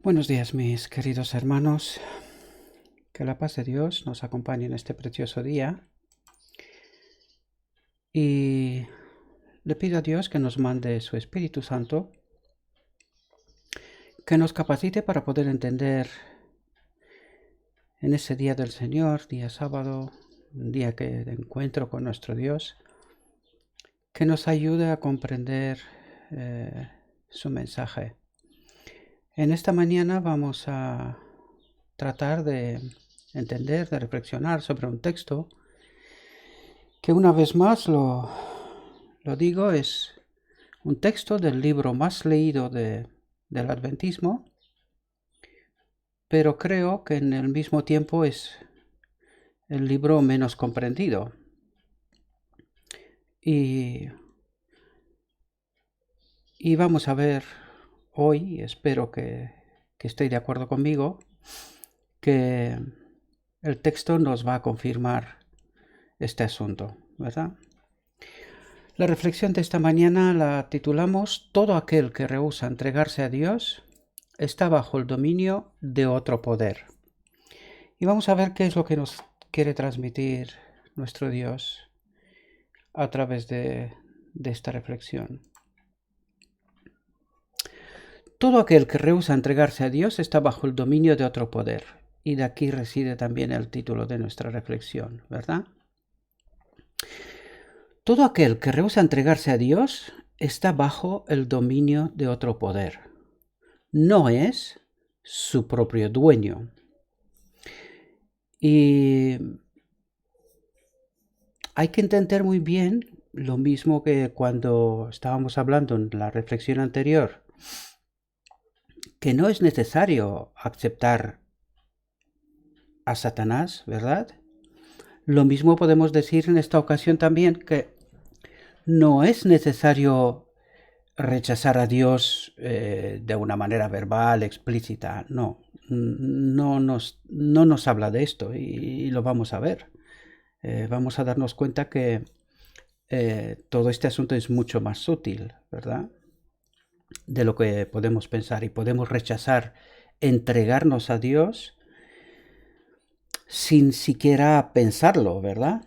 Buenos días, mis queridos hermanos. Que la paz de Dios nos acompañe en este precioso día. Y le pido a Dios que nos mande su Espíritu Santo, que nos capacite para poder entender en ese día del Señor, día sábado, un día de encuentro con nuestro Dios, que nos ayude a comprender su mensaje. En esta mañana vamos a tratar de entender, de reflexionar sobre un texto que una vez más lo digo, es un texto del libro más leído del Adventismo, pero creo que en el mismo tiempo es el libro menos comprendido. Y vamos a ver hoy, espero que estéis de acuerdo conmigo, que el texto nos va a confirmar este asunto, ¿verdad? La reflexión de esta mañana la titulamos Todo aquel que rehúsa entregarse a Dios está bajo el dominio de otro poder. Y vamos a ver qué es lo que nos quiere transmitir nuestro Dios a través de esta reflexión. Todo aquel que rehúsa entregarse a Dios está bajo el dominio de otro poder. Y de aquí reside también el título de nuestra reflexión, ¿verdad? Todo aquel que rehúsa entregarse a Dios está bajo el dominio de otro poder. No es su propio dueño. Y hay que entender muy bien lo mismo que cuando estábamos hablando en la reflexión anterior, que no es necesario aceptar a Satanás, ¿verdad? Lo mismo podemos decir en esta ocasión también, que no es necesario rechazar a Dios de una manera verbal, explícita. No nos habla de esto y lo vamos a ver. Vamos a darnos cuenta que todo este asunto es mucho más sutil, ¿verdad? De lo que podemos pensar, y podemos rechazar entregarnos a Dios sin siquiera pensarlo, ¿verdad?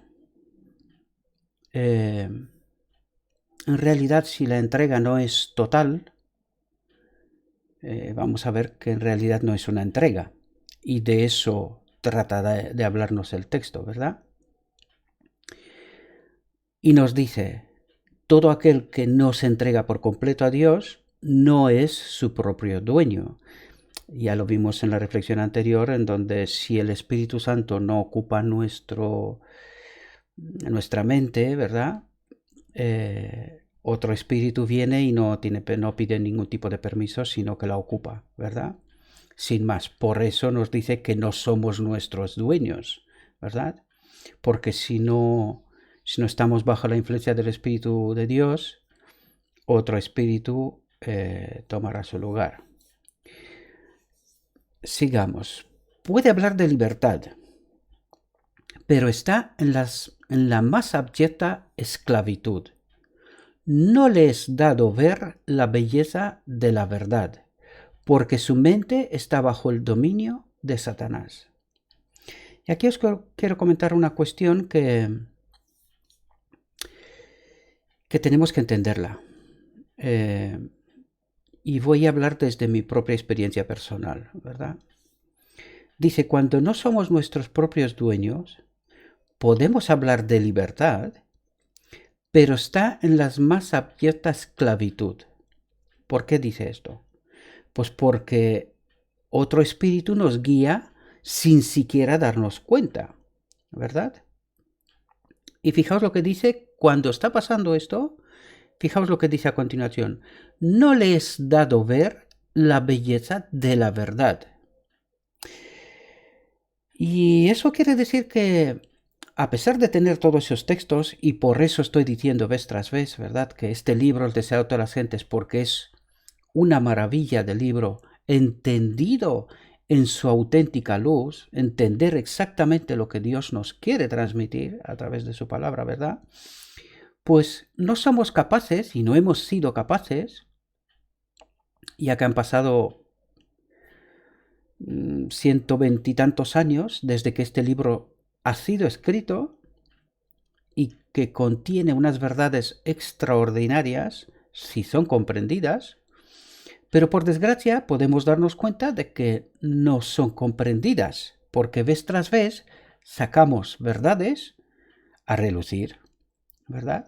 En realidad, si la entrega no es total, vamos a ver que en realidad no es una entrega, y de eso trata de hablarnos el texto, ¿verdad? Y nos dice, todo aquel que no se entrega por completo a Dios no es su propio dueño. Ya lo vimos en la reflexión anterior, en donde si el Espíritu Santo no ocupa nuestra mente, ¿verdad? Otro espíritu viene y no pide ningún tipo de permiso, sino que la ocupa, ¿verdad? Sin más, por eso nos dice que no somos nuestros dueños, ¿verdad? Porque si no estamos bajo la influencia del Espíritu de Dios, otro espíritu tomará su lugar. Sigamos. Puede hablar de libertad, pero está en la más abyecta esclavitud. No le es dado ver la belleza de la verdad, porque su mente está bajo el dominio de Satanás. Y aquí os quiero comentar una cuestión que tenemos que entenderla. Y voy a hablar desde mi propia experiencia personal, ¿verdad? Dice, cuando no somos nuestros propios dueños, podemos hablar de libertad, pero está en la más abyecta esclavitud. ¿Por qué dice esto? Pues porque otro espíritu nos guía sin siquiera darnos cuenta, ¿verdad? Y fijaos lo que dice cuando está pasando esto. Fijaos lo que dice a continuación. No le es dado ver la belleza de la verdad. Y eso quiere decir que, a pesar de tener todos esos textos, y por eso estoy diciendo vez tras vez, ¿verdad?, que este libro, El deseo de todas las gentes, porque es una maravilla de libro, entendido en su auténtica luz, entender exactamente lo que Dios nos quiere transmitir a través de su palabra, ¿verdad? Pues no somos capaces, y no hemos sido capaces, ya que han pasado 120 y tantos años desde que este libro ha sido escrito y que contiene unas verdades extraordinarias si son comprendidas, pero por desgracia podemos darnos cuenta de que no son comprendidas, porque vez tras vez sacamos verdades a relucir, ¿verdad?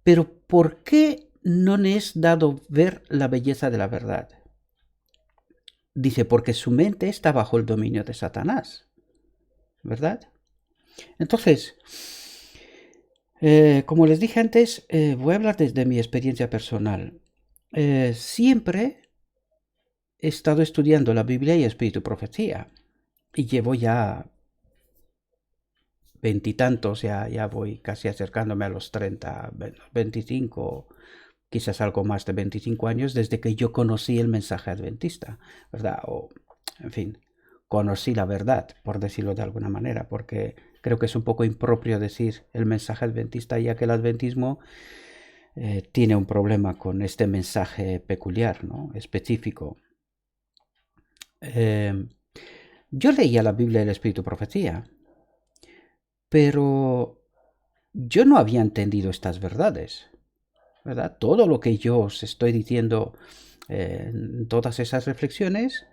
Pero ¿por qué no le es dado ver la belleza de la verdad? Dice, porque su mente está bajo el dominio de Satanás, ¿verdad? Entonces, como les dije antes, voy a hablar desde mi experiencia personal. Siempre he estado estudiando la Biblia y Espíritu y Profecía, y llevo ya veintitantos, ya voy casi acercándome a los 30, 25, quizás algo más de 25 años desde que yo conocí el mensaje adventista, ¿verdad? O, en fin, conocí la verdad, por decirlo de alguna manera, porque creo que es un poco impropio decir el mensaje adventista, ya que el adventismo tiene un problema con este mensaje peculiar, ¿no? Específico. Yo leía la Biblia y el Espíritu y Profecía, pero yo no había entendido estas verdades, ¿verdad? Todo lo que yo os estoy diciendo en todas esas reflexiones,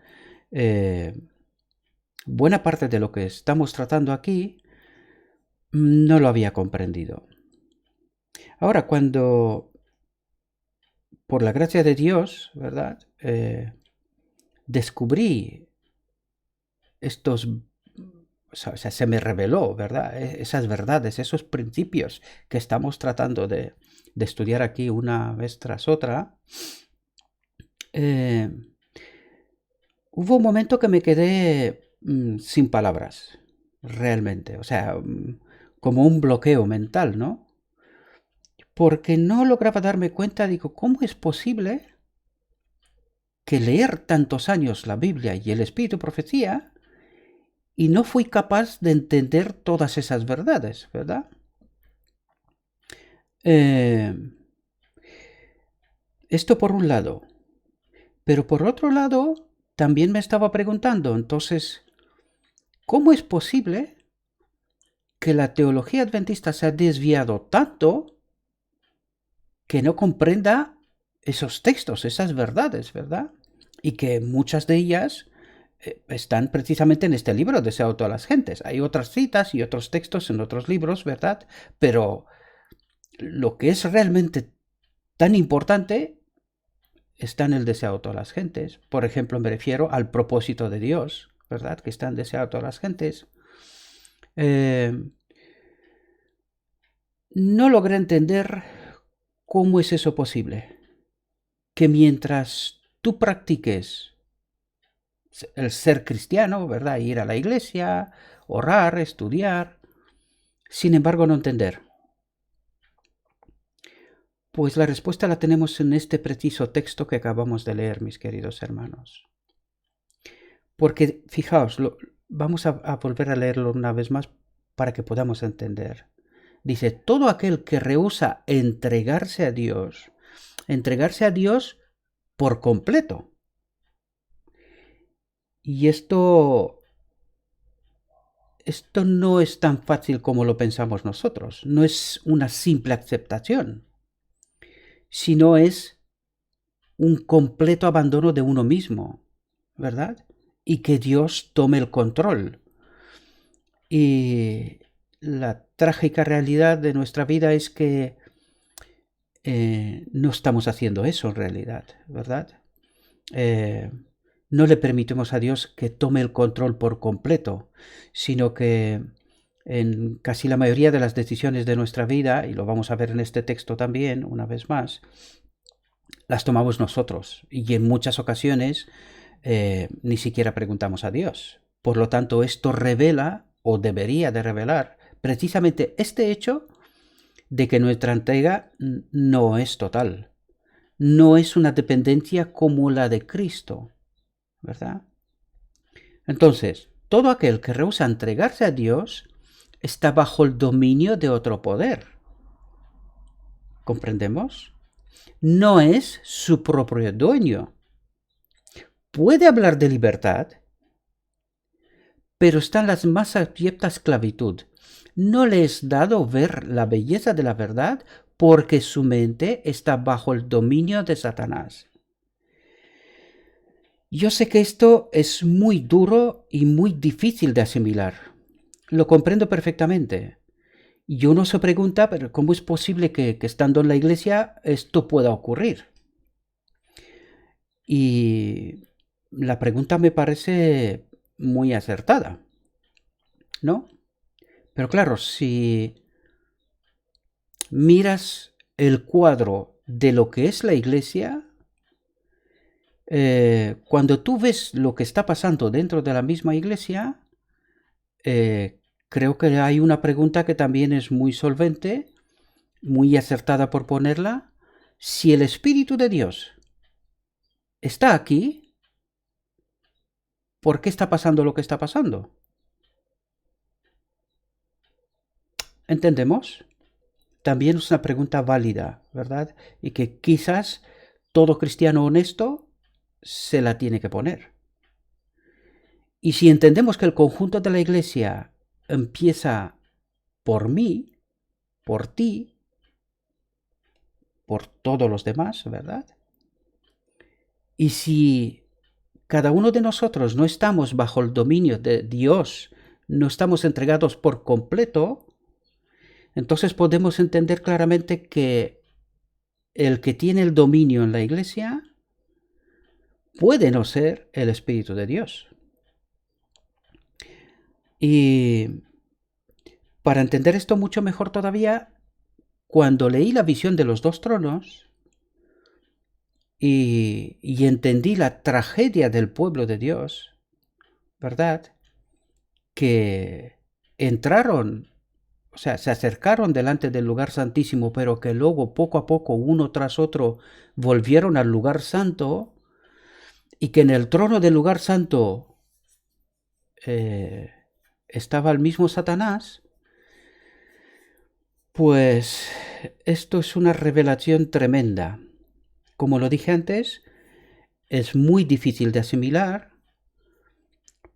buena parte de lo que estamos tratando aquí no lo había comprendido. Ahora, cuando, por la gracia de Dios, ¿verdad? Descubrí estos, o sea, se me reveló, ¿verdad? Esas verdades, esos principios que estamos tratando de estudiar aquí una vez tras otra. Hubo un momento que me quedé sin palabras, realmente, o sea, como un bloqueo mental, ¿no? Porque no lograba darme cuenta, digo, ¿cómo es posible que leer tantos años la Biblia y el Espíritu y Profecía y no fui capaz de entender todas esas verdades, ¿verdad? Esto por un lado. Pero por otro lado, también me estaba preguntando, entonces, ¿cómo es posible que la teología adventista se ha desviado tanto que no comprenda esos textos, esas verdades, ¿verdad? Y que muchas de ellas están precisamente en este libro, Deseado a todas las gentes. Hay otras citas y otros textos en otros libros, ¿verdad? Pero lo que es realmente tan importante está en el deseado a todas las gentes. Por ejemplo, me refiero al propósito de Dios, ¿verdad? Que está en deseado a todas las gentes. No logré entender cómo es eso posible. Que mientras tú practiques el ser cristiano, ¿verdad? Ir a la iglesia, orar, estudiar, sin embargo no entender. Pues la respuesta la tenemos en este preciso texto que acabamos de leer, mis queridos hermanos. Porque, fijaos, vamos a volver a leerlo una vez más para que podamos entender. Dice, todo aquel que rehúsa entregarse a Dios por completo. Y esto no es tan fácil como lo pensamos nosotros. No es una simple aceptación, sino es un completo abandono de uno mismo, ¿verdad? Y que Dios tome el control. Y la trágica realidad de nuestra vida es que no estamos haciendo eso en realidad, ¿verdad? No le permitimos a Dios que tome el control por completo, sino que en casi la mayoría de las decisiones de nuestra vida, y lo vamos a ver en este texto también, una vez más, las tomamos nosotros y en muchas ocasiones ni siquiera preguntamos a Dios. Por lo tanto, esto revela, o debería de revelar, precisamente este hecho de que nuestra entrega no es total. No es una dependencia como la de Cristo, ¿verdad? Entonces, todo aquel que rehúsa entregarse a Dios está bajo el dominio de otro poder. ¿Comprendemos? No es su propio dueño. puede hablar de libertad, pero está en la más abyecta esclavitud. No le es dado ver la belleza de la verdad porque su mente está bajo el dominio de Satanás. Yo sé que esto es muy duro y muy difícil de asimilar. Lo comprendo perfectamente. Y uno se pregunta, pero ¿cómo es posible que estando en la iglesia esto pueda ocurrir? Y la pregunta me parece muy acertada, ¿no? Pero claro, si miras el cuadro de lo que es la iglesia, cuando tú ves lo que está pasando dentro de la misma iglesia, creo que hay una pregunta que también es muy solvente, muy acertada por ponerla. Si el Espíritu de Dios está aquí, ¿por qué está pasando lo que está pasando? ¿Entendemos? También es una pregunta válida, ¿verdad? Y que quizás todo cristiano honesto se la tiene que poner. Y si entendemos que el conjunto de la iglesia empieza por mí, por ti, por todos los demás, ¿verdad? Y si cada uno de nosotros no estamos bajo el dominio de Dios, no estamos entregados por completo, entonces podemos entender claramente que el que tiene el dominio en la iglesia puede no ser el Espíritu de Dios. Y para entender esto mucho mejor todavía, cuando leí la visión de los dos tronos y entendí la tragedia del pueblo de Dios, ¿verdad? Que entraron, o sea, se acercaron delante del lugar santísimo, pero que luego poco a poco, uno tras otro, volvieron al lugar santo, y que en el trono del lugar santo estaba el mismo Satanás, pues esto es una revelación tremenda. Como lo dije antes, es muy difícil de asimilar,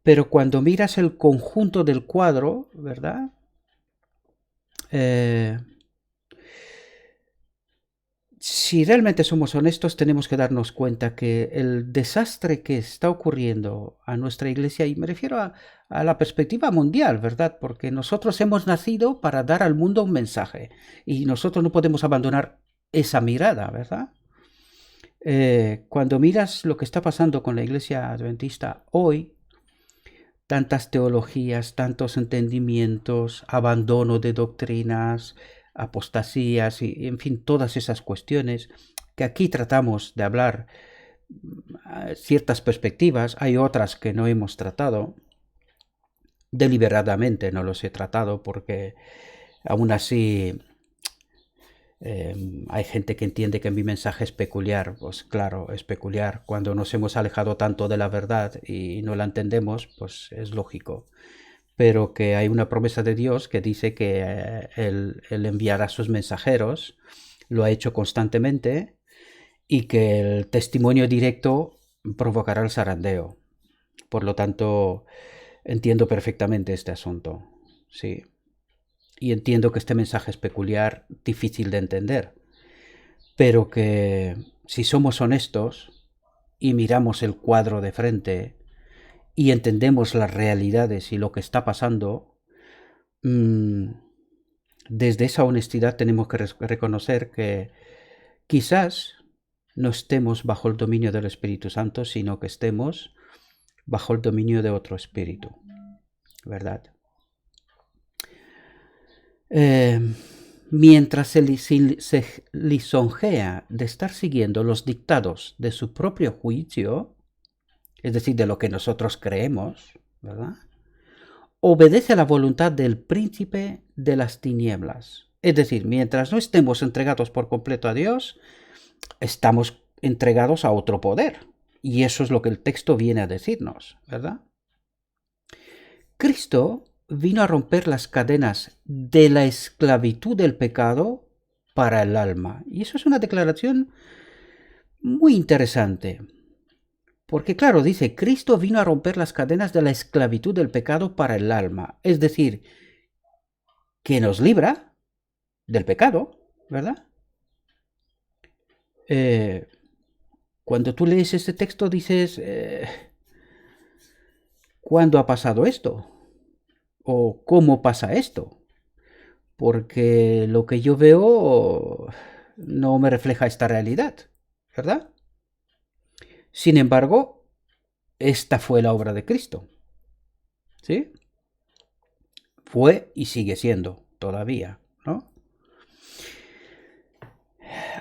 pero cuando miras el conjunto del cuadro, ¿verdad? Si realmente somos honestos, tenemos que darnos cuenta que el desastre que está ocurriendo a nuestra iglesia, y me refiero a la perspectiva mundial, ¿verdad? Porque nosotros hemos nacido para dar al mundo un mensaje y nosotros no podemos abandonar esa mirada, ¿verdad? Cuando miras lo que está pasando con la iglesia adventista hoy, tantas teologías, tantos entendimientos, abandono de doctrinas, apostasías y, en fin, todas esas cuestiones que aquí tratamos de hablar ciertas perspectivas, hay otras que no hemos tratado, deliberadamente no los he tratado porque aún así hay gente que entiende que mi mensaje es peculiar. Pues claro, es peculiar. Cuando nos hemos alejado tanto de la verdad y no la entendemos, pues es lógico. Pero que hay una promesa de Dios que dice que él enviará sus mensajeros, lo ha hecho constantemente, y que el testimonio directo provocará el zarandeo. Por lo tanto, entiendo perfectamente este asunto. Sí. Y entiendo que este mensaje es peculiar, difícil de entender, pero que si somos honestos y miramos el cuadro de frente y entendemos las realidades y lo que está pasando, desde esa honestidad tenemos que reconocer que quizás no estemos bajo el dominio del Espíritu Santo, sino que estemos bajo el dominio de otro espíritu, ¿verdad? Mientras se lisonjea de estar siguiendo los dictados de su propio juicio, es decir, de lo que nosotros creemos, ¿verdad? Obedece a la voluntad del príncipe de las tinieblas. Es decir, mientras no estemos entregados por completo a Dios, estamos entregados a otro poder. Y eso es lo que el texto viene a decirnos, ¿verdad? Cristo vino a romper las cadenas de la esclavitud del pecado para el alma. Y eso es una declaración muy interesante, Porque claro, dice, Cristo vino a romper las cadenas de la esclavitud del pecado para el alma. Es decir, que nos libra del pecado, ¿verdad? Cuando tú lees este texto dices, ¿cuándo ha pasado esto? ¿O cómo pasa esto? Porque lo que yo veo no me refleja esta realidad, ¿verdad? Sin embargo, esta fue la obra de Cristo, ¿sí? Fue y sigue siendo todavía, ¿no?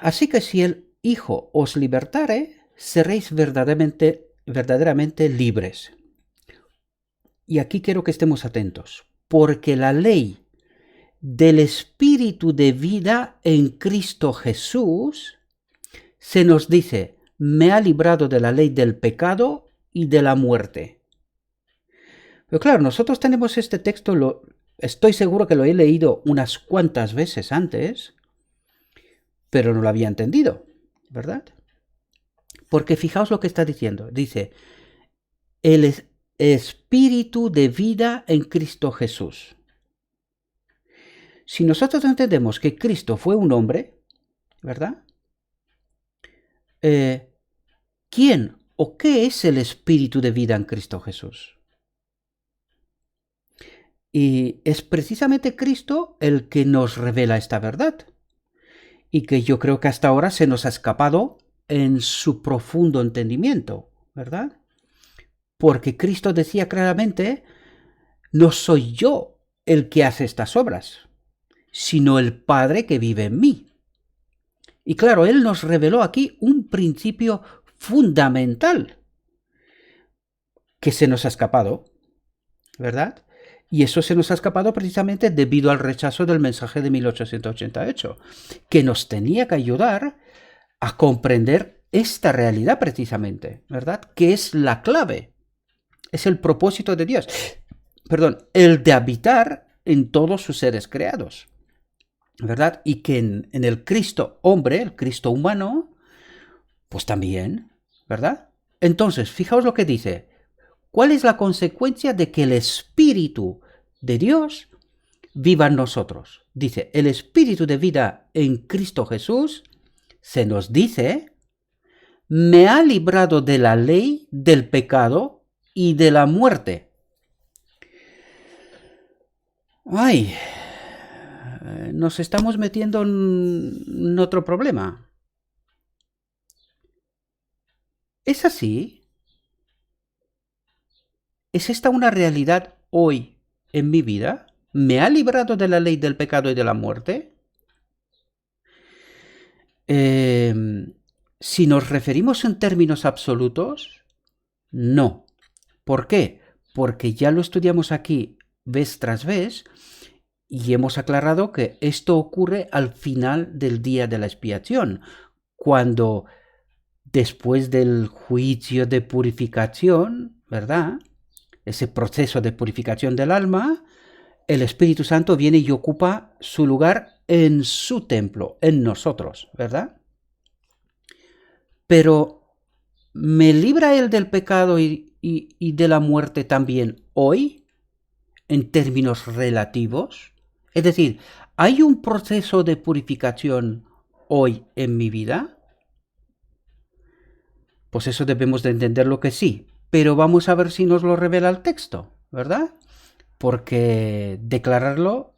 Así que si el Hijo os libertare, seréis verdaderamente libres. Y aquí quiero que estemos atentos, porque la ley del Espíritu de vida en Cristo Jesús se nos dice, me ha librado de la ley del pecado y de la muerte. Pero claro, nosotros tenemos este texto, estoy seguro que lo he leído unas cuantas veces antes, pero no lo había entendido, ¿verdad? Porque fijaos lo que está diciendo. Dice, el Espíritu de vida en Cristo Jesús. Si nosotros entendemos que Cristo fue un hombre, ¿verdad? ¿Quién o qué es el Espíritu de vida en Cristo Jesús? Y es precisamente Cristo el que nos revela esta verdad. Y que yo creo que hasta ahora se nos ha escapado en su profundo entendimiento, ¿verdad? Porque Cristo decía claramente, no soy yo el que hace estas obras, sino el Padre que vive en mí. Y claro, Él nos reveló aquí un principio fundamental que se nos ha escapado, ¿verdad? Y eso se nos ha escapado precisamente debido al rechazo del mensaje de 1888, que nos tenía que ayudar a comprender esta realidad precisamente, ¿verdad? Que es la clave, es el propósito de Dios, el de habitar en todos sus seres creados, ¿verdad? Y que en el Cristo hombre, el Cristo humano, pues también, ¿verdad? Entonces, fijaos lo que dice. ¿Cuál es la consecuencia de que el Espíritu de Dios viva en nosotros? Dice, el Espíritu de vida en Cristo Jesús, se nos dice, me ha librado de la ley, del pecado y de la muerte. Ay, nos estamos metiendo en otro problema. ¿Es así? ¿Es esta una realidad hoy en mi vida? ¿Me ha librado de la ley del pecado y de la muerte? Si nos referimos en términos absolutos, no. ¿Por qué? Porque ya lo estudiamos aquí vez tras vez y hemos aclarado que esto ocurre al final del día de la expiación, cuando después del juicio de purificación, ¿verdad? Ese proceso de purificación del alma, el Espíritu Santo viene y ocupa su lugar en su templo, en nosotros, ¿verdad? Pero, ¿me libra Él del pecado y de la muerte también hoy, en términos relativos? Es decir, ¿hay un proceso de purificación hoy en mi vida? Pues eso debemos de entenderlo que sí, pero vamos a ver si nos lo revela el texto, ¿verdad? Porque declararlo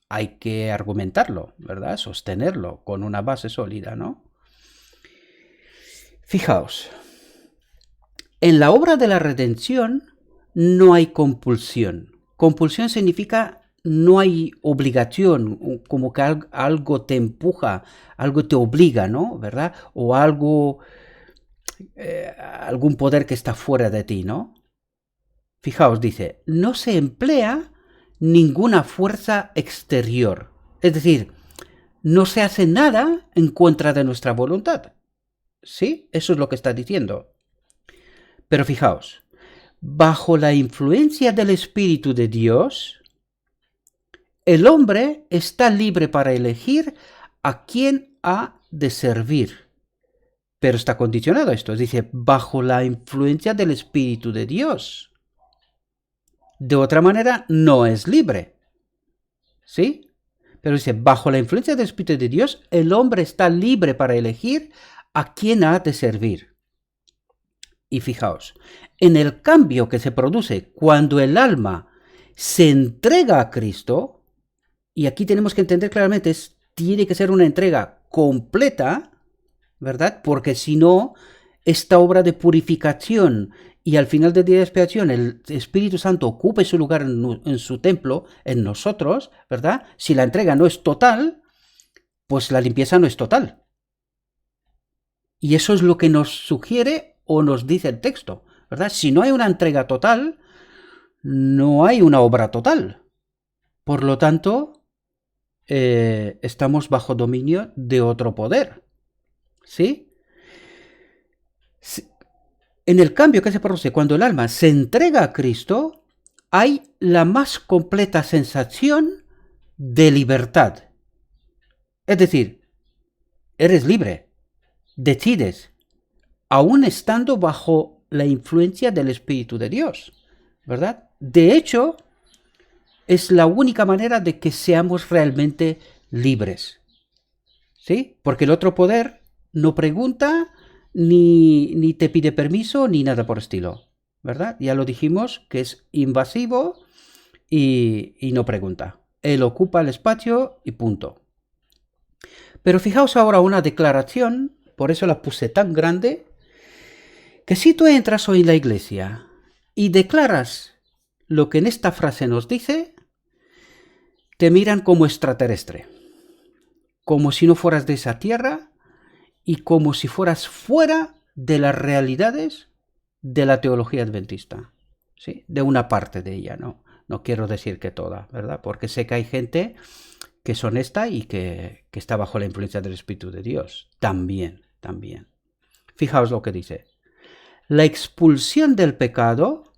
hay que argumentarlo, ¿verdad? Sostenerlo con una base sólida, ¿no? Fijaos, en la obra de la redención no hay compulsión. Compulsión significa no hay obligación, como que algo te empuja, algo te obliga, ¿no? ¿Verdad? O algo, algún poder que está fuera de ti, ¿no? Fijaos, dice, no se emplea ninguna fuerza exterior. Es decir, no se hace nada en contra de nuestra voluntad. ¿Sí? Eso es lo que está diciendo. Pero fijaos, bajo la influencia del Espíritu de Dios, el hombre está libre para elegir a quién ha de servir. Pero está condicionado esto. Dice, bajo la influencia del Espíritu de Dios. De otra manera, no es libre. ¿Sí? Pero dice, bajo la influencia del Espíritu de Dios, el hombre está libre para elegir a quién ha de servir. Y fijaos, en el cambio que se produce cuando el alma se entrega a Cristo, y aquí tenemos que entender claramente, tiene que ser una entrega completa, ¿verdad? Porque si no, esta obra de purificación y al final del día de expiación el Espíritu Santo ocupe su lugar en su templo, en nosotros, ¿verdad? Si la entrega no es total, pues la limpieza no es total. Y eso es lo que nos sugiere o nos dice el texto, ¿verdad? Si no hay una entrega total, no hay una obra total. Por lo tanto, estamos bajo dominio de otro poder. ¿Sí? En el cambio que se produce cuando el alma se entrega a Cristo, hay la más completa sensación de libertad. Es decir, eres libre, decides, aún estando bajo la influencia del Espíritu de Dios, ¿verdad? De hecho, es la única manera de que seamos realmente libres. ¿Sí? Porque el otro poder no pregunta, ni te pide permiso, ni nada por estilo, ¿verdad? Ya lo dijimos, que es invasivo y no pregunta. Él ocupa el espacio y punto. Pero fijaos ahora una declaración, por eso la puse tan grande, que si tú entras hoy en la iglesia y declaras lo que en esta frase nos dice, te miran como extraterrestre, como si no fueras de esa tierra y como si fueras fuera de las realidades de la teología adventista, ¿sí? De una parte de ella, ¿no? No quiero decir que toda, ¿verdad? Porque sé que hay gente que es honesta y que está bajo la influencia del Espíritu de Dios. También. Fijaos lo que dice. La expulsión del pecado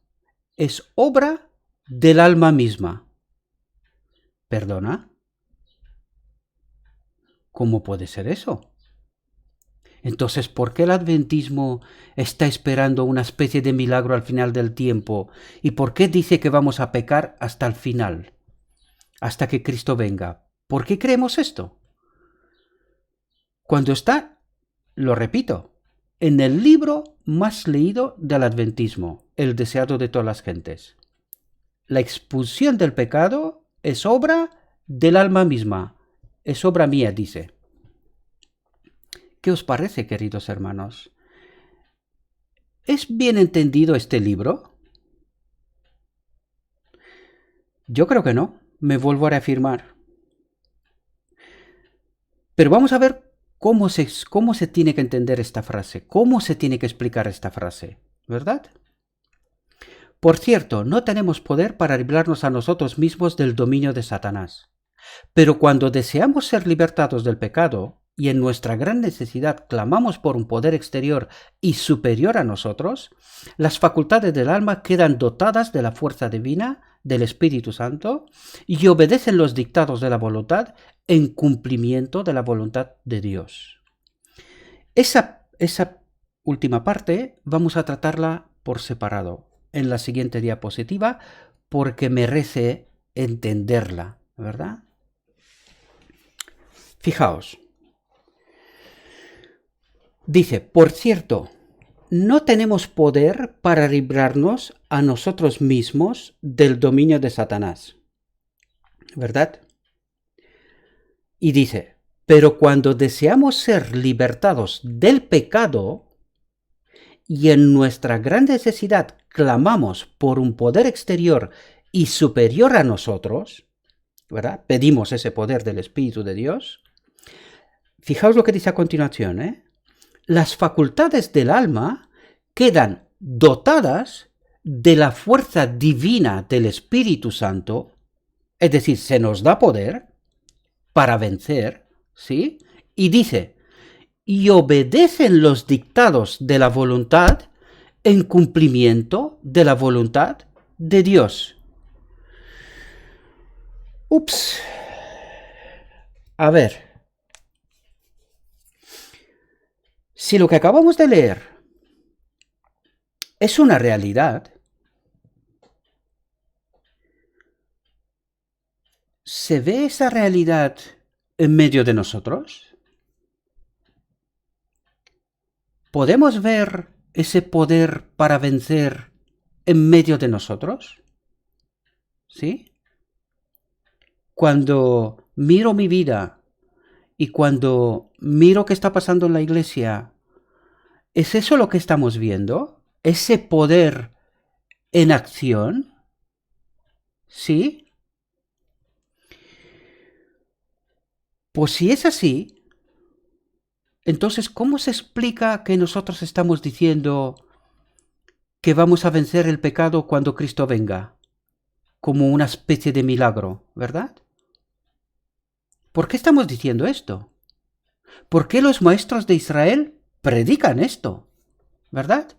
es obra del alma misma. ¿Perdona? ¿Cómo puede ser eso? Entonces, ¿por qué el adventismo está esperando una especie de milagro al final del tiempo? ¿Y por qué dice que vamos a pecar hasta el final? Hasta que Cristo venga. ¿Por qué creemos esto? Cuando está, lo repito, en el libro más leído del adventismo, el deseado de todas las gentes. La expulsión del pecado es obra del alma misma. Es obra mía, dice. ¿Qué os parece, queridos hermanos? ¿Es bien entendido este libro? Yo creo que no. Me vuelvo a reafirmar. Pero vamos a ver cómo se tiene que entender esta frase, cómo se tiene que explicar esta frase, ¿verdad? Por cierto, no tenemos poder para librarnos a nosotros mismos del dominio de Satanás. Pero cuando deseamos ser libertados del pecado y en nuestra gran necesidad clamamos por un poder exterior y superior a nosotros, las facultades del alma quedan dotadas de la fuerza divina del Espíritu Santo y obedecen los dictados de la voluntad en cumplimiento de la voluntad de Dios. Esa última parte vamos a tratarla por separado en la siguiente diapositiva porque merece entenderla, ¿verdad? Fijaos. Dice, por cierto, no tenemos poder para librarnos a nosotros mismos del dominio de Satanás, ¿verdad? Y dice, pero cuando deseamos ser libertados del pecado y en nuestra gran necesidad clamamos por un poder exterior y superior a nosotros, ¿verdad? Pedimos ese poder del Espíritu de Dios. Fijaos lo que dice a continuación, ¿eh? Las facultades del alma quedan dotadas de la fuerza divina del Espíritu Santo, es decir, se nos da poder para vencer, ¿sí? Y dice, y obedecen los dictados de la voluntad en cumplimiento de la voluntad de Dios. Ups. A ver. Si lo que acabamos de leer es una realidad, ¿se ve esa realidad en medio de nosotros? ¿Podemos ver ese poder para vencer en medio de nosotros? ¿Sí? Cuando miro mi vida y cuando miro qué está pasando en la iglesia, ¿es eso lo que estamos viendo? ¿Ese poder en acción? ¿Sí? Pues si es así, entonces ¿cómo se explica que nosotros estamos diciendo que vamos a vencer el pecado cuando Cristo venga? Como una especie de milagro, ¿verdad? ¿Por qué estamos diciendo esto? ¿Por qué los maestros de Israel predican esto? ¿Verdad?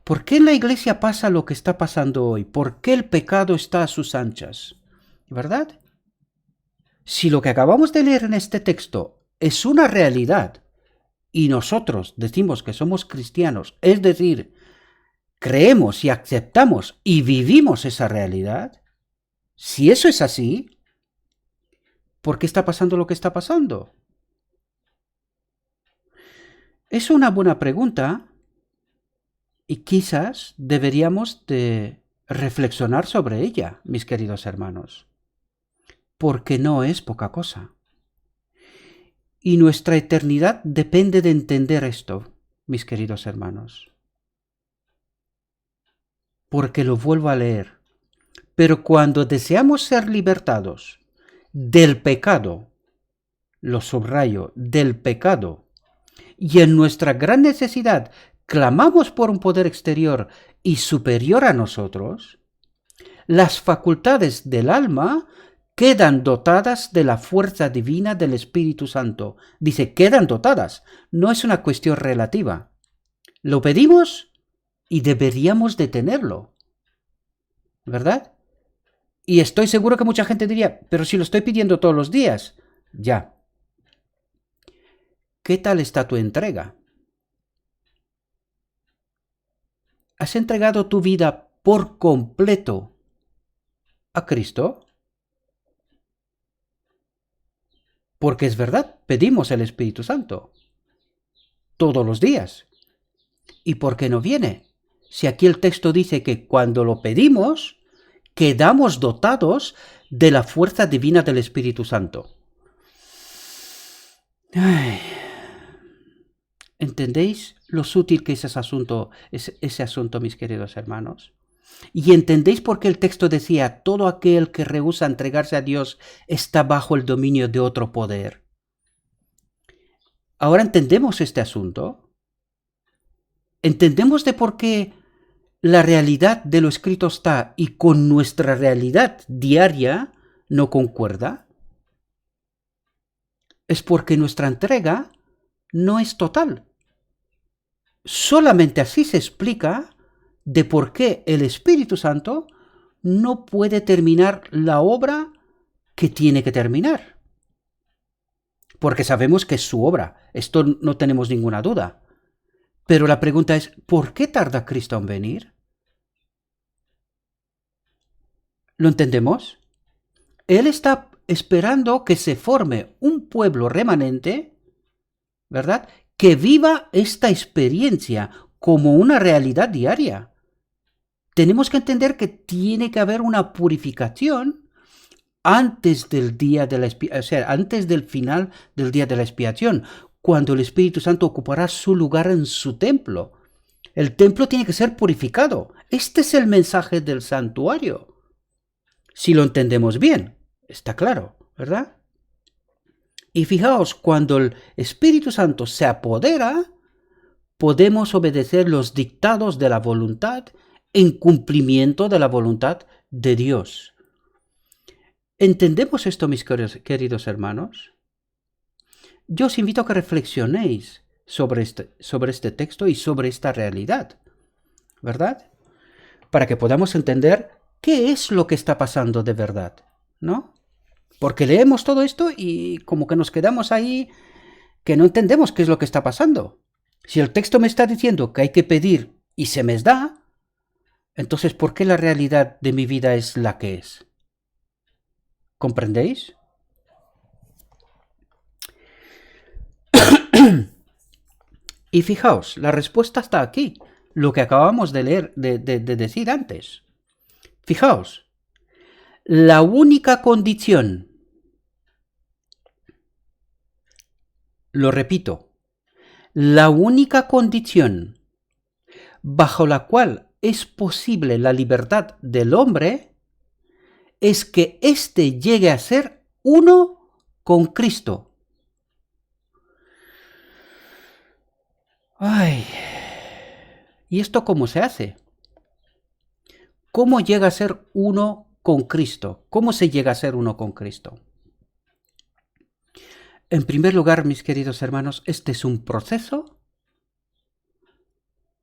¿Por qué en la iglesia pasa lo que está pasando hoy? ¿Por qué el pecado está a sus anchas? ¿Verdad? Si lo que acabamos de leer en este texto es una realidad y nosotros decimos que somos cristianos, es decir, creemos y aceptamos y vivimos esa realidad, si eso es así, ¿por qué está pasando lo que está pasando? Es una buena pregunta y quizás deberíamos de reflexionar sobre ella, mis queridos hermanos, porque no es poca cosa. Y nuestra eternidad depende de entender esto, mis queridos hermanos. Porque lo vuelvo a leer. Pero cuando deseamos ser libertados del pecado, lo subrayo, del pecado, y en nuestra gran necesidad clamamos por un poder exterior y superior a nosotros, las facultades del alma quedan dotadas de la fuerza divina del Espíritu Santo. Dice, quedan dotadas, no es una cuestión relativa. Lo pedimos y deberíamos de tenerlo, ¿verdad? Y estoy seguro que mucha gente diría, pero si lo estoy pidiendo todos los días. Ya. ¿Qué tal está tu entrega? ¿Has entregado tu vida por completo a Cristo? Porque es verdad, pedimos el Espíritu Santo todos los días. ¿Y por qué no viene? Si aquí el texto dice que cuando lo pedimos, quedamos dotados de la fuerza divina del Espíritu Santo. Ay. ¿Entendéis lo sutil que es ese asunto, mis queridos hermanos? ¿Y entendéis por qué el texto decía, todo aquel que rehúsa entregarse a Dios está bajo el dominio de otro poder? ¿Ahora entendemos este asunto? ¿Entendemos de por qué la realidad de lo escrito está y con nuestra realidad diaria no concuerda? Es porque nuestra entrega no es total. Solamente así se explica de por qué el Espíritu Santo no puede terminar la obra que tiene que terminar. Porque sabemos que es su obra, esto no tenemos ninguna duda. Pero la pregunta es, ¿por qué tarda Cristo en venir? ¿Lo entendemos? Él está esperando que se forme un pueblo remanente, ¿verdad?, que viva esta experiencia como una realidad diaria. Tenemos que entender que tiene que haber una purificación antes del día de la expiación, o sea, antes del final del día de la expiación, cuando el Espíritu Santo ocupará su lugar en su templo. El templo tiene que ser purificado. Este es el mensaje del santuario. Si lo entendemos bien, está claro, ¿verdad? Y fijaos, cuando el Espíritu Santo se apodera, podemos obedecer los dictados de la voluntad en cumplimiento de la voluntad de Dios. ¿Entendemos esto, mis queridos hermanos? Yo os invito a que reflexionéis sobre este texto y sobre esta realidad, ¿verdad? Para que podamos entender qué es lo que está pasando de verdad, ¿no? Porque leemos todo esto y como que nos quedamos ahí que no entendemos qué es lo que está pasando. Si el texto me está diciendo que hay que pedir y se me da, entonces ¿por qué la realidad de mi vida es la que es? ¿Comprendéis? Y fijaos, la respuesta está aquí, lo que acabamos de leer, de decir antes. Fijaos, la única condición, lo repito, la única condición bajo la cual es posible la libertad del hombre es que éste llegue a ser uno con Cristo. Ay, ¿y esto cómo se hace? ¿Cómo llega a ser uno con Cristo? ¿Cómo se llega a ser uno con Cristo? En primer lugar, mis queridos hermanos, este es un proceso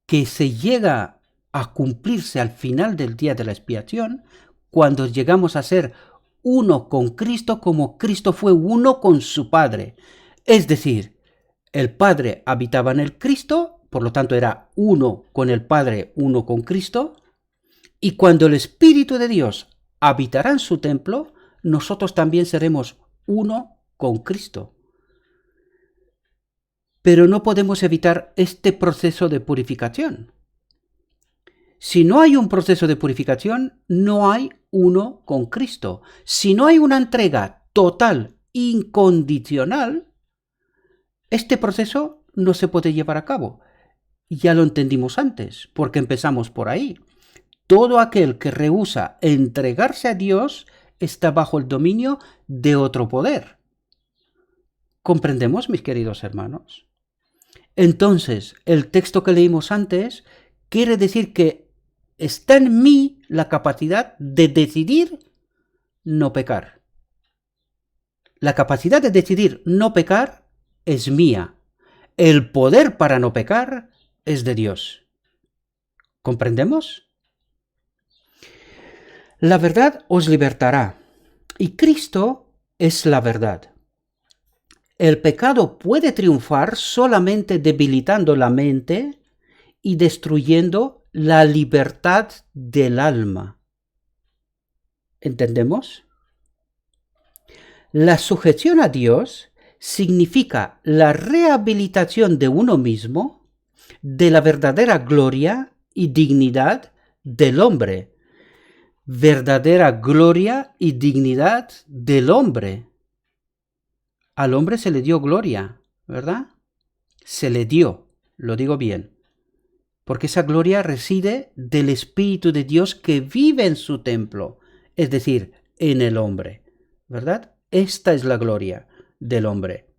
que se llega a cumplirse al final del día de la expiación, cuando llegamos a ser uno con Cristo como Cristo fue uno con su Padre. Es decir, el Padre habitaba en el Cristo, por lo tanto era uno con el Padre, uno con Cristo, y cuando el Espíritu de Dios habitará en su templo, nosotros también seremos uno con Cristo. Pero no podemos evitar este proceso de purificación. Si no hay un proceso de purificación, no hay uno con Cristo. Si no hay una entrega total, incondicional, este proceso no se puede llevar a cabo. Ya lo entendimos antes, porque empezamos por ahí. Todo aquel que rehúsa entregarse a Dios está bajo el dominio de otro poder. ¿Comprendemos, mis queridos hermanos? Entonces, el texto que leímos antes quiere decir que está en mí la capacidad de decidir no pecar. La capacidad de decidir no pecar es mía. El poder para no pecar es de Dios. ¿Comprendemos? La verdad os libertará, y Cristo es la verdad. El pecado puede triunfar solamente debilitando la mente y destruyendo la libertad del alma. ¿Entendemos? La sujeción a Dios significa la rehabilitación de uno mismo, de la verdadera gloria y dignidad del hombre. Verdadera gloria y dignidad del hombre. Al hombre se le dio gloria, ¿verdad? Se le dio, lo digo bien, porque esa gloria reside del Espíritu de Dios que vive en su templo, es decir, en el hombre, ¿verdad? Esta es la gloria del hombre,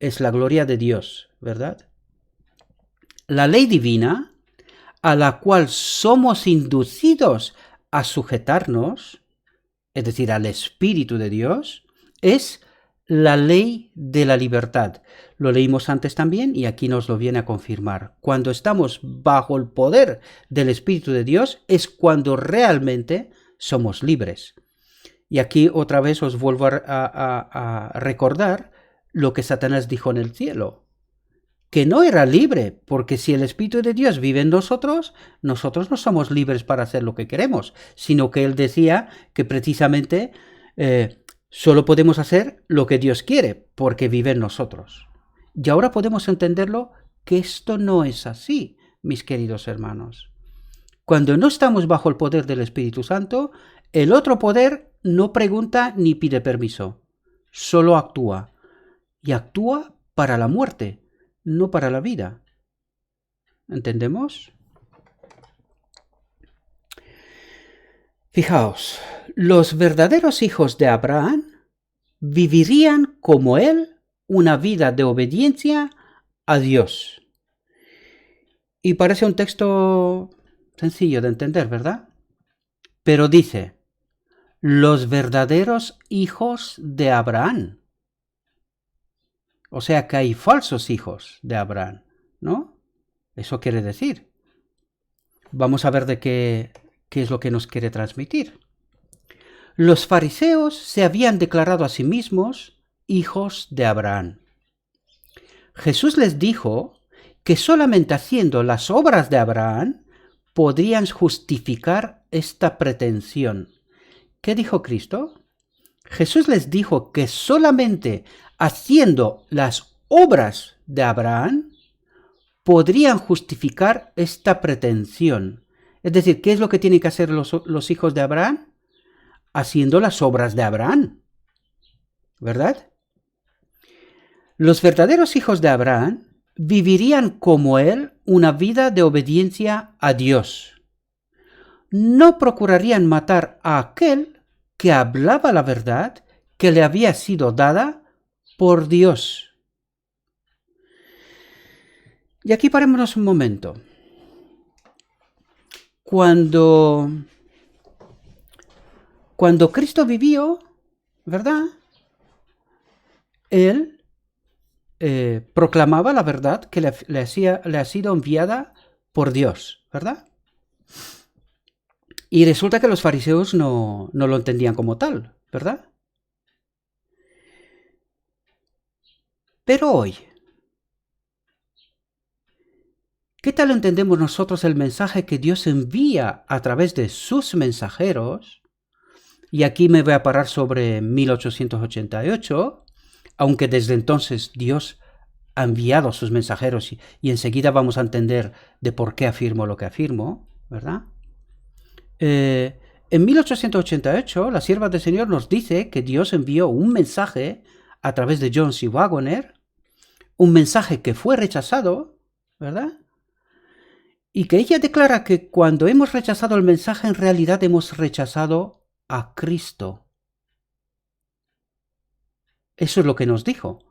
es la gloria de Dios, ¿verdad? La ley divina, a la cual somos inducidos a sujetarnos, es decir, al Espíritu de Dios, es la ley de la libertad. Lo leímos antes también y aquí nos lo viene a confirmar. Cuando estamos bajo el poder del Espíritu de Dios es cuando realmente somos libres. Y aquí otra vez os vuelvo a recordar lo que Satanás dijo en el cielo, que no era libre, porque si el Espíritu de Dios vive en nosotros, nosotros no somos libres para hacer lo que queremos, sino que él decía que precisamente solo podemos hacer lo que Dios quiere, porque vive en nosotros. Y ahora podemos entenderlo que esto no es así, mis queridos hermanos. Cuando no estamos bajo el poder del Espíritu Santo, el otro poder no pregunta ni pide permiso, solo actúa. Y actúa para la muerte, no para la vida. ¿Entendemos? Fijaos, los verdaderos hijos de Abraham vivirían como él una vida de obediencia a Dios. Y parece un texto sencillo de entender, ¿verdad? Pero dice, los verdaderos hijos de Abraham. O sea que hay falsos hijos de Abraham, ¿no? Eso quiere decir. Vamos a ver de qué es lo que nos quiere transmitir. Los fariseos se habían declarado a sí mismos hijos de Abraham. Jesús les dijo que solamente haciendo las obras de Abraham podrían justificar esta pretensión. ¿Qué dijo Cristo? Jesús les dijo que solamente haciendo las obras de Abraham podrían justificar esta pretensión. Es decir, ¿qué es lo que tienen que hacer los hijos de Abraham? Haciendo las obras de Abraham, ¿verdad? Los verdaderos hijos de Abraham vivirían como él una vida de obediencia a Dios. No procurarían matar a aquel que hablaba la verdad que le había sido dada por Dios. Y aquí parémonos un momento. Cuando Cristo vivió, ¿verdad? Él proclamaba la verdad que le ha sido enviada por Dios, ¿verdad? Y resulta que los fariseos no lo entendían como tal, ¿verdad? Pero hoy, ¿qué tal entendemos nosotros el mensaje que Dios envía a través de sus mensajeros? Y aquí me voy a parar sobre 1888, aunque desde entonces Dios ha enviado a sus mensajeros y enseguida vamos a entender de por qué afirmo lo que afirmo, ¿verdad? En 1888, la sierva del Señor nos dice que Dios envió un mensaje a través de John C. Waggoner, un mensaje que fue rechazado, ¿verdad? Y que ella declara que cuando hemos rechazado el mensaje, en realidad hemos rechazado a Cristo. Eso es lo que nos dijo.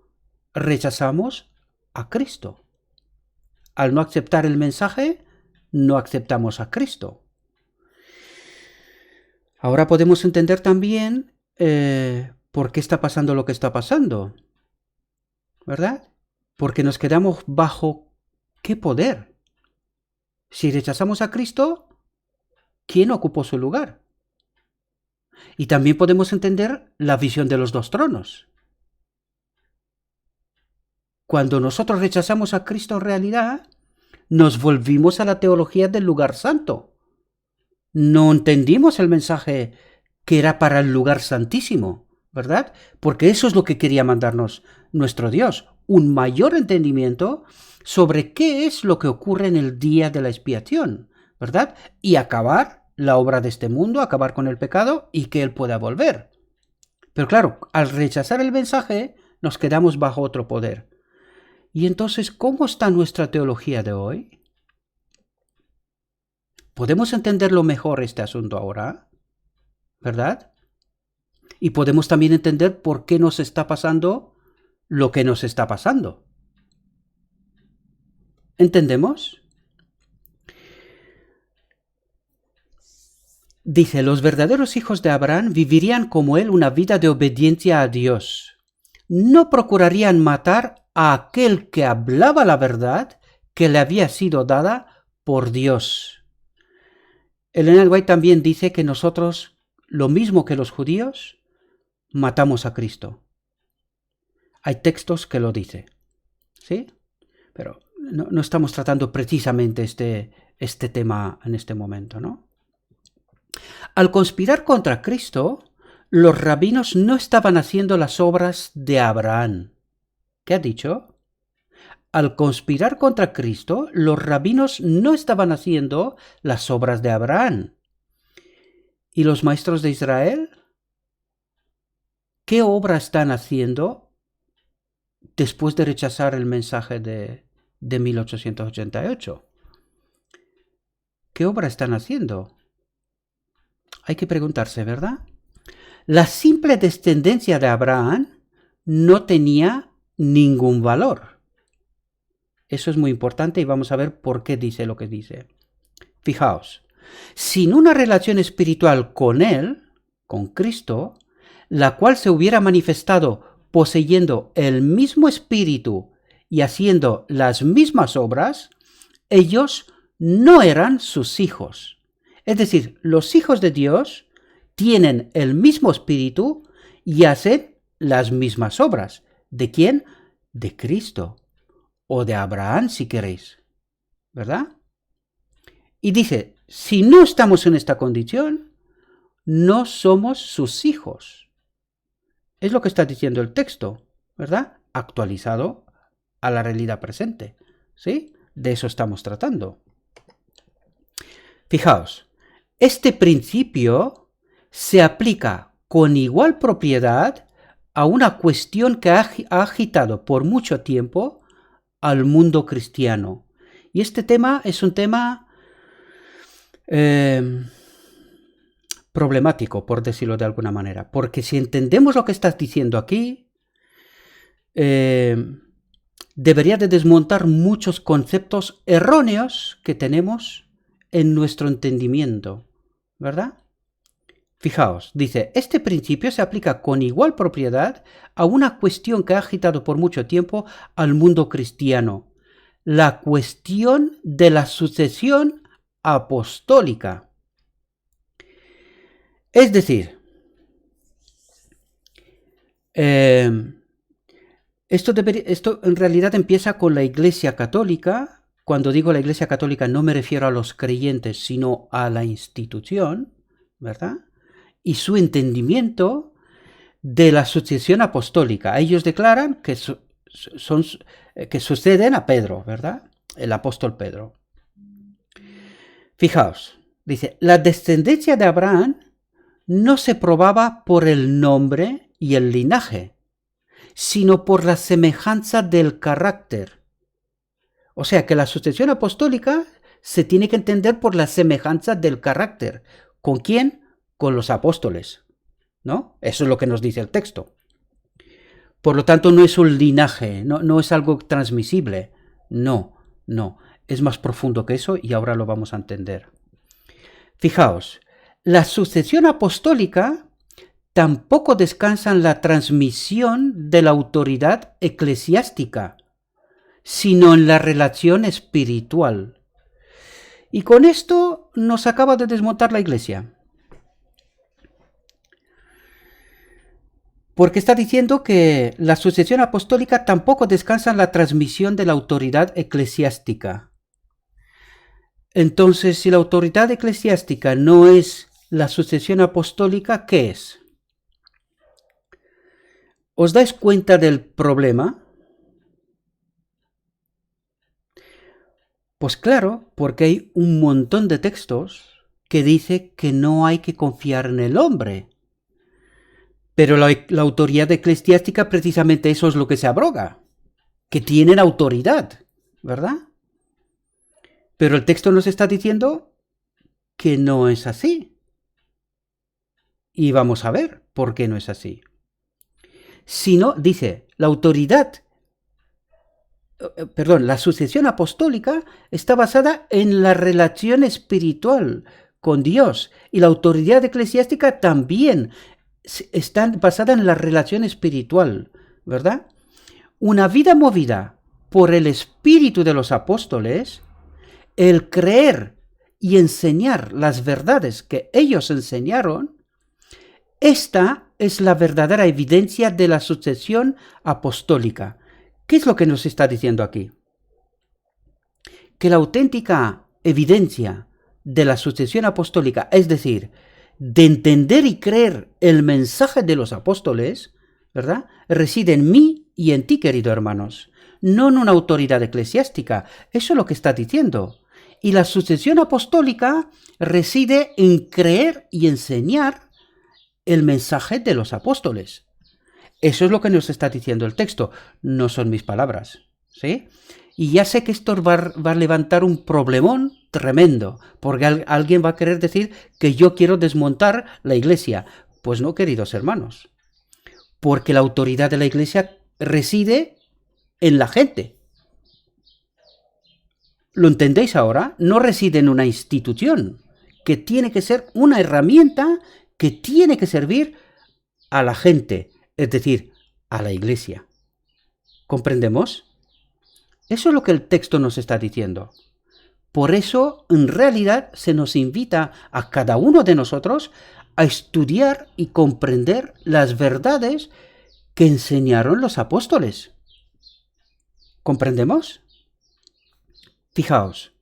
Rechazamos a Cristo. Al no aceptar el mensaje, no aceptamos a Cristo. Ahora podemos entender también por qué está pasando lo que está pasando, ¿verdad? Porque nos quedamos bajo ¿qué poder? Si rechazamos a Cristo, ¿quién ocupó su lugar? Y también podemos entender la visión de los dos tronos. Cuando nosotros rechazamos a Cristo en realidad, nos volvimos a la teología del lugar santo. No entendimos el mensaje que era para el lugar santísimo, ¿verdad? Porque eso es lo que quería mandarnos nuestro Dios, un mayor entendimiento sobre qué es lo que ocurre en el día de la expiación, ¿verdad? Y acabar la obra de este mundo, acabar con el pecado y que Él pueda volver. Pero claro, al rechazar el mensaje, nos quedamos bajo otro poder. Y entonces, ¿cómo está nuestra teología de hoy? ¿Podemos entenderlo mejor este asunto ahora? ¿Verdad? Y podemos también entender por qué nos está pasando lo que nos está pasando. ¿Entendemos? Dice, los verdaderos hijos de Abraham vivirían como él una vida de obediencia a Dios. No procurarían matar a aquel que hablaba la verdad que le había sido dada por Dios. Ellen White también dice que nosotros, lo mismo que los judíos, matamos a Cristo. Hay textos que lo dicen, ¿sí? Pero no estamos tratando precisamente este tema en este momento, ¿no? Al conspirar contra Cristo, los rabinos no estaban haciendo las obras de Abraham. ¿Qué ha dicho? Al conspirar contra Cristo, los rabinos no estaban haciendo las obras de Abraham. ¿Y los maestros de Israel? ¿Qué obra están haciendo después de rechazar el mensaje de 1888? ¿Qué obra están haciendo? Hay que preguntarse, ¿verdad? La simple descendencia de Abraham no tenía ningún valor. Eso es muy importante y vamos a ver por qué dice lo que dice. Fijaos, sin una relación espiritual con Él, con Cristo, la cual se hubiera manifestado poseyendo el mismo espíritu y haciendo las mismas obras, ellos no eran sus hijos. Es decir, los hijos de Dios tienen el mismo espíritu y hacen las mismas obras. ¿De quién? De Cristo. o de Abraham si queréis, ¿verdad? Y dice, si no estamos en esta condición, no somos sus hijos. Es lo que está diciendo el texto, ¿verdad? Actualizado a la realidad presente, ¿sí? De eso estamos tratando. Fijaos, este principio se aplica con igual propiedad a una cuestión que ha agitado por mucho tiempo al mundo cristiano. Y este tema es un tema problemático, por decirlo de alguna manera, porque si entendemos lo que estás diciendo aquí, debería de desmontar muchos conceptos erróneos que tenemos en nuestro entendimiento, ¿verdad? Fijaos, dice, este principio se aplica con igual propiedad a una cuestión que ha agitado por mucho tiempo al mundo cristiano, la cuestión de la sucesión apostólica. Es decir, esto en realidad empieza con la Iglesia Católica. Cuando digo la Iglesia Católica no me refiero a los creyentes, sino a la institución, ¿verdad? Y su entendimiento de la sucesión apostólica. Ellos declaran que, que suceden a Pedro, ¿verdad? El apóstol Pedro. Fijaos, dice, la descendencia de Abraham no se probaba por el nombre y el linaje, sino por la semejanza del carácter. O sea que la sucesión apostólica se tiene que entender por la semejanza del carácter. ¿Con quién? Con los apóstoles, ¿no? Eso es lo que nos dice el texto. Por lo tanto, no es un linaje, no es algo transmisible. No, es más profundo que eso y ahora lo vamos a entender. Fijaos, la sucesión apostólica tampoco descansa en la transmisión de la autoridad eclesiástica, sino en la relación espiritual. Y con esto nos acaba de desmontar la Iglesia. Porque está diciendo que la sucesión apostólica tampoco descansa en la transmisión de la autoridad eclesiástica. Entonces, si la autoridad eclesiástica no es la sucesión apostólica, ¿qué es? ¿Os dais cuenta del problema? Pues claro, porque hay un montón de textos que dice que no hay que confiar en el hombre. Pero la autoridad eclesiástica precisamente eso es lo que se abroga, que tienen autoridad, ¿verdad? Pero el texto nos está diciendo que no es así. Y vamos a ver por qué no es así. Si no, dice, la sucesión apostólica está basada en la relación espiritual con Dios y la autoridad eclesiástica también está basada en la relación espiritual, ¿verdad? Una vida movida por el espíritu de los apóstoles, el creer y enseñar las verdades que ellos enseñaron, esta es la verdadera evidencia de la sucesión apostólica. ¿Qué es lo que nos está diciendo aquí? Que la auténtica evidencia de la sucesión apostólica, es decir, de entender y creer el mensaje de los apóstoles, ¿verdad?, reside en mí y en ti, queridos hermanos, no en una autoridad eclesiástica. Eso es lo que está diciendo. Y la sucesión apostólica reside en creer y enseñar el mensaje de los apóstoles. Eso es lo que nos está diciendo el texto, no son mis palabras, ¿sí? Y ya sé que esto va a levantar un problemón tremendo, porque alguien va a querer decir que yo quiero desmontar la Iglesia. Pues no, queridos hermanos, porque la autoridad de la Iglesia reside en la gente. ¿Lo entendéis ahora? No reside en una institución, que tiene que ser una herramienta que tiene que servir a la gente, es decir, a la Iglesia. ¿Comprendemos? Eso es lo que el texto nos está diciendo. Por eso, en realidad, se nos invita a cada uno de nosotros a estudiar y comprender las verdades que enseñaron los apóstoles. ¿Comprendemos? Fijaos,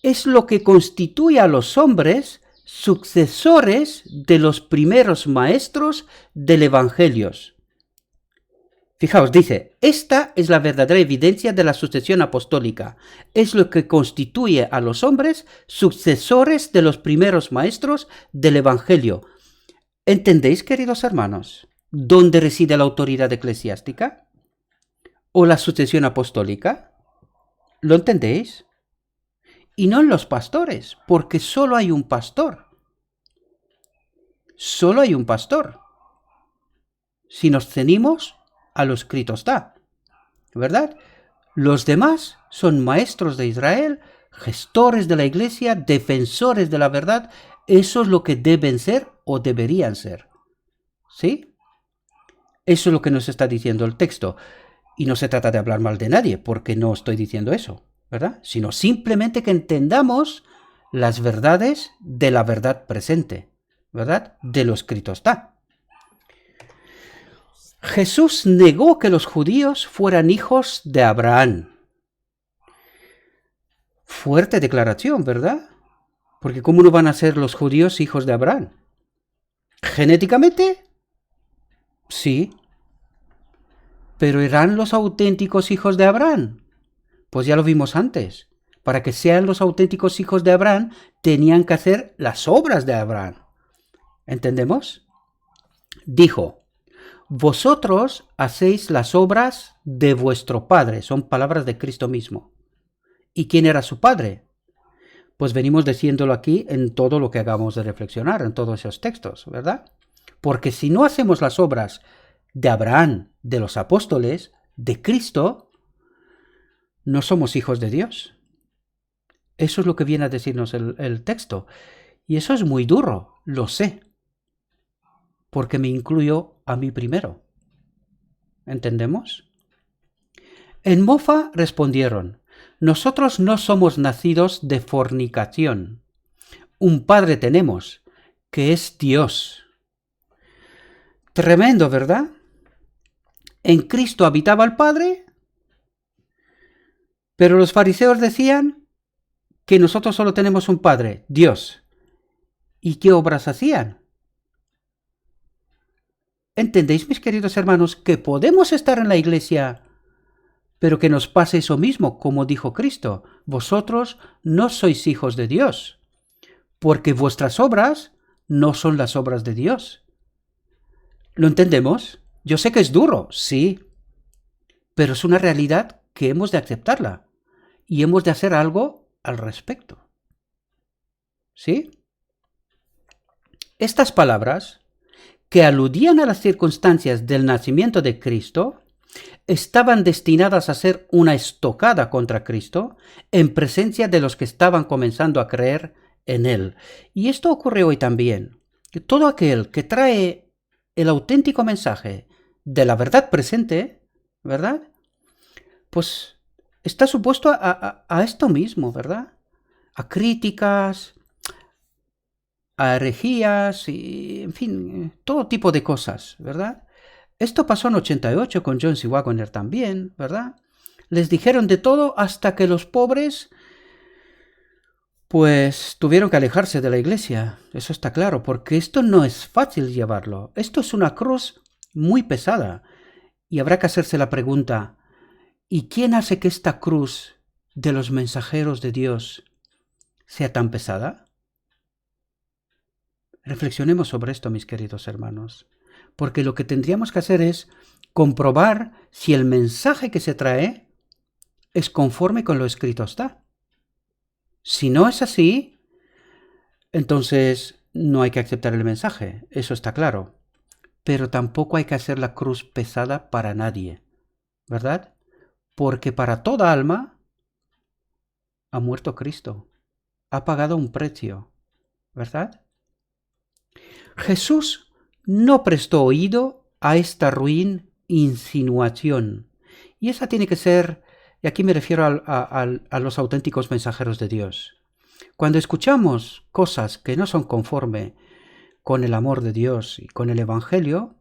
es lo que constituye a los hombres sucesores de los primeros maestros del Evangelio. Fijaos, dice, esta es la verdadera evidencia de la sucesión apostólica. Es lo que constituye a los hombres sucesores de los primeros maestros del Evangelio. ¿Entendéis, queridos hermanos, dónde reside la autoridad eclesiástica? ¿O la sucesión apostólica? ¿Lo entendéis? Y no en los pastores, porque solo hay un pastor. Solo hay un pastor. Si nos ceñimos a lo escrito está, ¿verdad? Los demás son maestros de Israel, gestores de la iglesia, defensores de la verdad. Eso es lo que deben ser o deberían ser. ¿Sí? Eso es lo que nos está diciendo el texto. Y no se trata de hablar mal de nadie, porque no estoy diciendo eso, ¿verdad? Sino simplemente que entendamos las verdades de la verdad presente, ¿verdad? De lo escrito está. Jesús negó que los judíos fueran hijos de Abraham. Fuerte declaración, ¿verdad? Porque ¿cómo no van a ser los judíos hijos de Abraham? ¿Genéticamente? Sí. ¿Pero eran los auténticos hijos de Abraham? Pues ya lo vimos antes. Para que sean los auténticos hijos de Abraham, tenían que hacer las obras de Abraham. ¿Entendemos? Dijo, vosotros hacéis las obras de vuestro padre. Son palabras de Cristo mismo. ¿Y quién era su padre? Pues venimos diciéndolo aquí en todo lo que acabamos de reflexionar, en todos esos textos, ¿verdad? Porque si no hacemos las obras de Abraham, de los apóstoles, de Cristo, no somos hijos de Dios. Eso es lo que viene a decirnos el texto. Y eso es muy duro, lo sé. Porque me incluyo a mí primero. ¿Entendemos? En Mofa respondieron, nosotros no somos nacidos de fornicación. Un padre tenemos, que es Dios. Tremendo, ¿verdad? En Cristo habitaba el Padre, pero los fariseos decían que nosotros solo tenemos un Padre, Dios. ¿Y qué obras hacían? ¿Entendéis, mis queridos hermanos, que podemos estar en la iglesia, pero que nos pase eso mismo, como dijo Cristo? Vosotros no sois hijos de Dios, porque vuestras obras no son las obras de Dios. ¿Lo entendemos? Yo sé que es duro, sí, pero es una realidad que hemos de aceptarla y hemos de hacer algo al respecto. ¿Sí? Estas palabras, que aludían a las circunstancias del nacimiento de Cristo, estaban destinadas a ser una estocada contra Cristo en presencia de los que estaban comenzando a creer en Él. Y esto ocurre hoy también. Que todo aquel que trae el auténtico mensaje de la verdad presente, ¿verdad? Pues está supuesto a esto mismo, ¿verdad? A críticas, a herejías y, en fin, todo tipo de cosas, ¿verdad? Esto pasó en 88 con John C. Waggoner también, ¿verdad? Les dijeron de todo hasta que los pobres, pues, tuvieron que alejarse de la iglesia. Eso está claro, porque esto no es fácil llevarlo. Esto es una cruz muy pesada. Y habrá que hacerse la pregunta, ¿y quién hace que esta cruz de los mensajeros de Dios sea tan pesada? Reflexionemos sobre esto, mis queridos hermanos, porque lo que tendríamos que hacer es comprobar si el mensaje que se trae es conforme con lo escrito está. Si no es así, entonces no hay que aceptar el mensaje, eso está claro. Pero tampoco hay que hacer la cruz pesada para nadie, ¿verdad? Porque para toda alma ha muerto Cristo, ha pagado un precio, ¿verdad? Jesús no prestó oído a esta ruin insinuación. Y esa tiene que ser, y aquí me refiero a los auténticos mensajeros de Dios. Cuando escuchamos cosas que no son conforme con el amor de Dios y con el Evangelio,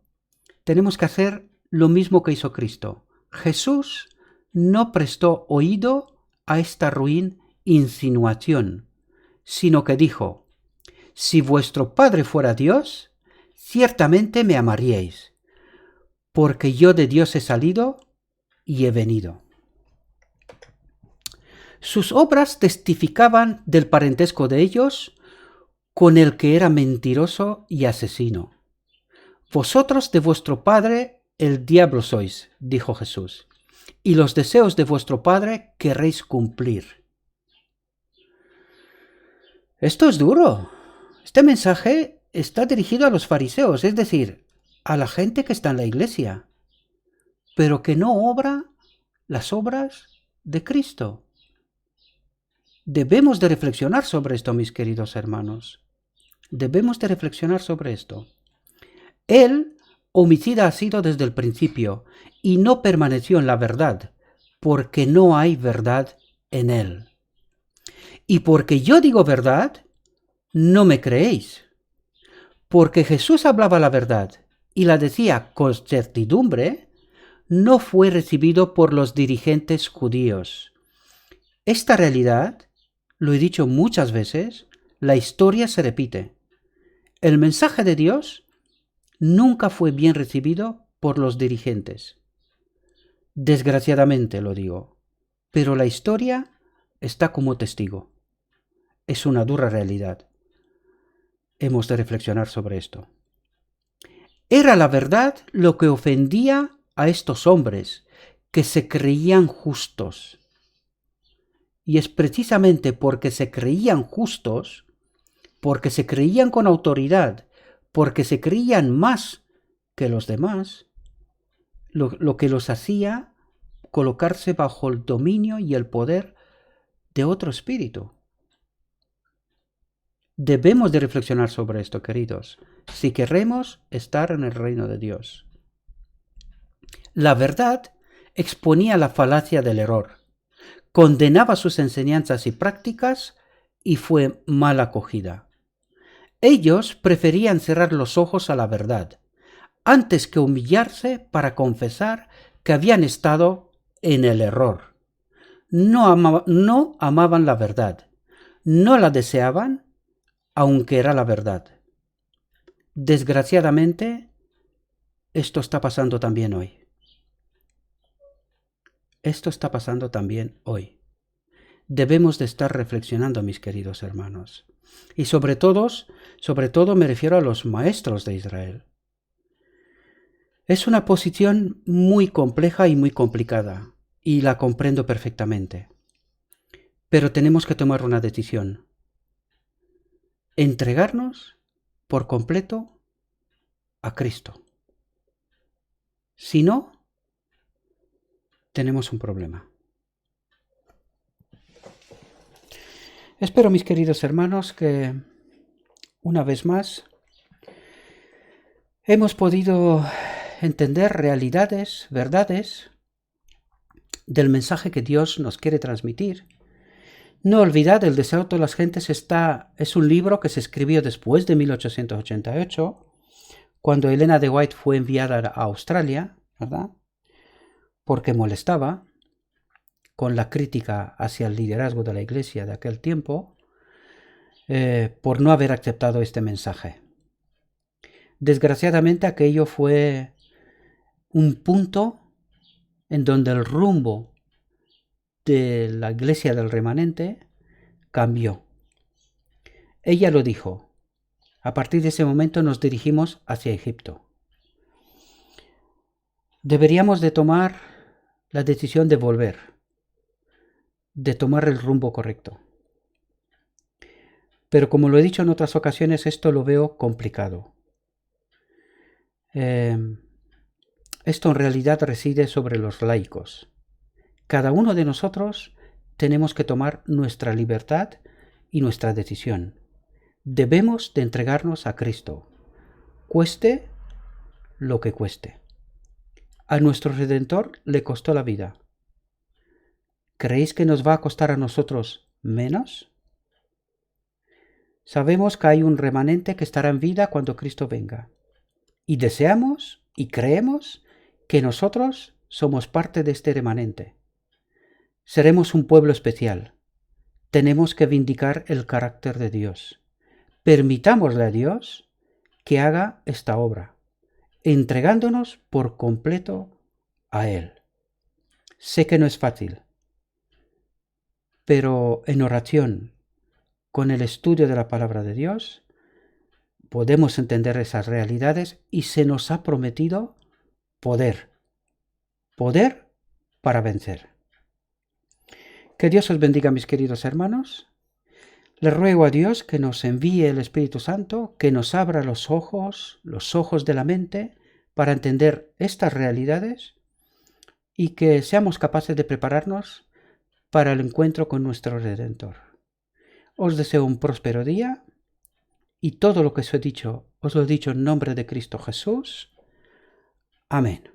tenemos que hacer lo mismo que hizo Cristo. Jesús no prestó oído a esta ruin insinuación, sino que dijo: si vuestro Padre fuera Dios, ciertamente me amaríais, porque yo de Dios he salido y he venido. Sus obras testificaban del parentesco de ellos con el que era mentiroso y asesino. Vosotros de vuestro padre el diablo sois, dijo Jesús, y los deseos de vuestro padre querréis cumplir. Esto es duro. Este mensaje está dirigido a los fariseos, es decir, a la gente que está en la iglesia, pero que no obra las obras de Cristo. Debemos de reflexionar sobre esto, mis queridos hermanos. Debemos de reflexionar sobre esto. Él, homicida ha sido desde el principio, y no permaneció en la verdad, porque no hay verdad en él. Y porque yo digo verdad, no me creéis. Porque Jesús hablaba la verdad y la decía con certidumbre, no fue recibido por los dirigentes judíos. Esta realidad, lo he dicho muchas veces, la historia se repite. El mensaje de Dios nunca fue bien recibido por los dirigentes. Desgraciadamente lo digo, pero la historia está como testigo. Es una dura realidad. Hemos de reflexionar sobre esto. Era la verdad lo que ofendía a estos hombres, que se creían justos. Y es precisamente porque se creían justos, porque se creían con autoridad, porque se creían más que los demás, lo que los hacía colocarse bajo el dominio y el poder de otro espíritu. Debemos de reflexionar sobre esto, queridos, si queremos estar en el reino de Dios. La verdad exponía la falacia del error, condenaba sus enseñanzas y prácticas y fue mal acogida. Ellos preferían cerrar los ojos a la verdad, antes que humillarse para confesar que habían estado en el error. No amaban la verdad, no la deseaban, aunque era la verdad. Desgraciadamente, esto está pasando también hoy. Esto está pasando también hoy. Debemos de estar reflexionando, mis queridos hermanos. Y sobre todo me refiero a los maestros de Israel. Es una posición muy compleja y muy complicada, y la comprendo perfectamente. Pero tenemos que tomar una decisión. Entregarnos por completo a Cristo. Si no, tenemos un problema. Espero, mis queridos hermanos, que una vez más hemos podido entender realidades, verdades del mensaje que Dios nos quiere transmitir. No olvidad, El deseo de todas las gentes es un libro que se escribió después de 1888, cuando Elena de White fue enviada a Australia, ¿verdad? Porque molestaba con la crítica hacia el liderazgo de la Iglesia de aquel tiempo, por no haber aceptado este mensaje. Desgraciadamente aquello fue un punto en donde el rumbo de la Iglesia del Remanente cambió. Ella lo dijo. A partir de ese momento nos dirigimos hacia Egipto. Deberíamos de tomar la decisión de volver, de tomar el rumbo correcto. Pero como lo he dicho en otras ocasiones, esto lo veo complicado. Esto en realidad reside sobre los laicos. Cada uno de nosotros tenemos que tomar nuestra libertad y nuestra decisión. Debemos de entregarnos a Cristo, cueste lo que cueste. A nuestro Redentor le costó la vida. ¿Creéis que nos va a costar a nosotros menos? Sabemos que hay un remanente que estará en vida cuando Cristo venga. Y deseamos y creemos que nosotros somos parte de este remanente. Seremos un pueblo especial. Tenemos que vindicar el carácter de Dios. Permitámosle a Dios que haga esta obra, entregándonos por completo a Él. Sé que no es fácil, pero en oración, con el estudio de la palabra de Dios, podemos entender esas realidades y se nos ha prometido poder para vencer. Que Dios os bendiga, mis queridos hermanos. Le ruego a Dios que nos envíe el Espíritu Santo, que nos abra los ojos de la mente, para entender estas realidades y que seamos capaces de prepararnos para el encuentro con nuestro Redentor. Os deseo un próspero día y todo lo que os he dicho, os lo he dicho en nombre de Cristo Jesús. Amén.